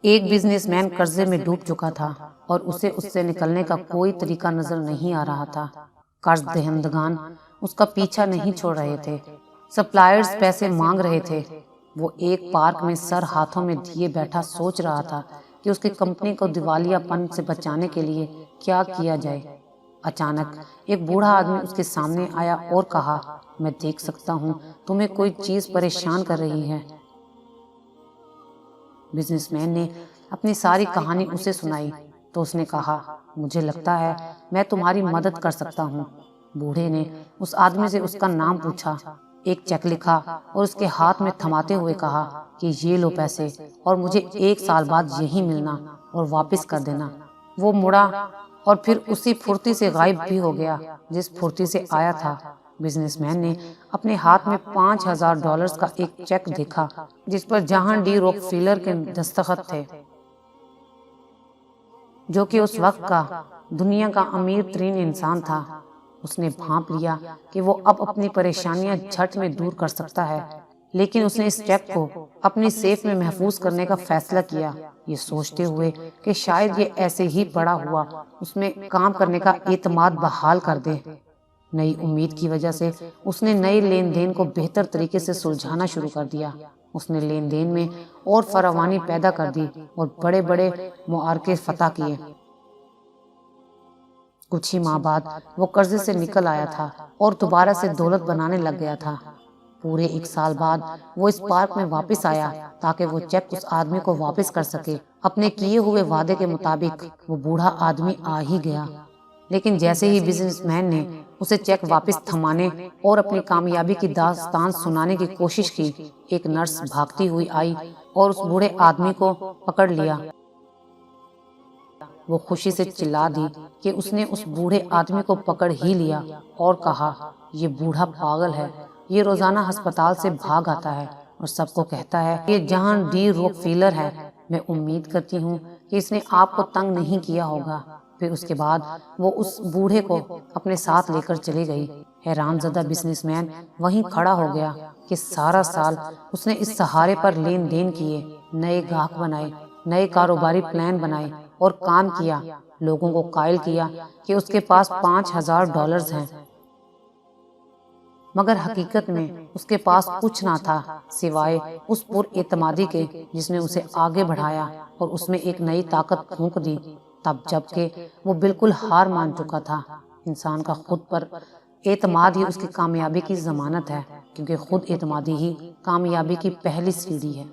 ایک business man قرضے میں ڈوب چکا تھا اور اسے اس سے نکلنے کا کوئی طریقہ نظر نہیں آ رہا تھا۔ قرض دہندگان اس کا پیچھا نہیں چھوڑ رہے تھے، سپلائرز پیسے مانگ رہے تھے۔ وہ ایک پارک میں سر ہاتھوں میں دیے بیٹھا سوچ رہا تھا کہ اس کی کمپنی کو دیوالیہ پن سے بچانے کے لیے کیا کیا جائے۔ اچانک ایک بوڑھا آدمی اس کے سامنے آیا اور کہا، میں دیکھ سکتا ہوں تمہیں کوئی چیز پریشان کر رہی ہے۔ بزنس مین نے اپنی ساری کہانی اسے سنائی تو اس نے کہا، مجھے لگتا ہے میں تمہاری مدد کر سکتا ہوں۔ بوڑھے نے اس آدمی سے اس کا نام پوچھا، ایک چیک لکھا اور اس کے ہاتھ میں تھماتے ہوئے کہا کہ یہ لو پیسے اور مجھے 1 سال بعد یہی ملنا اور واپس کر دینا۔ وہ مڑا اور پھر اسی پھرتی سے غائب بھی ہو گیا جس پھرتی سے آیا تھا۔ بزنس مین نے اپنے ہاتھ میں $5000 کا ایک چیک دیکھا جس پر جہان ڈی روک فیلر کے دستخط تھے، جو کہ اس وقت کا دنیا کا امیر ترین انسان تھا۔ اس نے بھانپ لیا کہ وہ اب اپنی پریشانیاں جھٹ میں دور کر سکتا ہے، لیکن اس نے اس چیک کو اپنی سیف میں محفوظ کرنے کا فیصلہ کیا، یہ سوچتے ہوئے کہ شاید یہ ایسے ہی پڑا ہوا اس میں کام کرنے کا اعتماد بحال کر دے۔ نئی امید کی وجہ سے اس نے نئے لین دین کو بہتر طریقے سے سلجھانا شروع کر دیا۔ اس نے لین دین میں اور فراوانی پیدا کر دی اور بڑے بڑے معرکے فتح کیے۔ کچھ ہی ماہ بعد وہ قرضے سے نکل آیا تھا اور دوبارہ سے دولت بنانے لگ گیا تھا۔ پورے 1 سال بعد وہ اس پارک میں واپس آیا تاکہ وہ چیک اس آدمی کو واپس کر سکے۔ اپنے کیے ہوئے وعدے کے مطابق وہ بوڑھا آدمی آ ہی گیا، لیکن جیسے ہی بزنس مین نے اسے چیک واپس تھمانے اور اپنی کامیابی کی داستان سنانے کی کوشش کی، ایک نرس بھاگتی ہوئی آئی اور اس بوڑھے آدمی کو پکڑ لیا۔ وہ خوشی سے چلا دی کہ اس نے اس بوڑھے آدمی کو پکڑ ہی لیا اور کہا، یہ بوڑھا پاگل ہے، یہ روزانہ ہسپتال سے بھاگ آتا ہے اور سب کو کہتا ہے یہ جہان ڈی روک فیلر ہے۔ میں امید کرتی ہوں کہ اس نے آپ کو تنگ نہیں کیا ہوگا۔ پھر اس کے بعد وہ اس بوڑھے کو اپنے ساتھ لے کر چلی گئی۔ حیران زدہ بزنس مین وہیں کھڑا ہو گیا کہ سارا سال اس نے اس سہارے پر لین دین کیے، نئے گاہک بنائے، نئے کاروباری پلان بنائے اور کام کیا، لوگوں کو قائل کیا کہ اس کے پاس $5000 ہیں، مگر حقیقت میں اس کے پاس کچھ نہ تھا سوائے اس پر اعتمادی کے جس نے اسے آگے بڑھایا اور اس میں ایک نئی طاقت پھونک دی، تب جب کہ وہ بالکل ہار مان چکا تھا۔ انسان کا خود پر اعتماد ہی اس کی کامیابی کی ضمانت ہے، کیونکہ خود اعتمادی ہی کامیابی کی پہلی سیڑھی ہے۔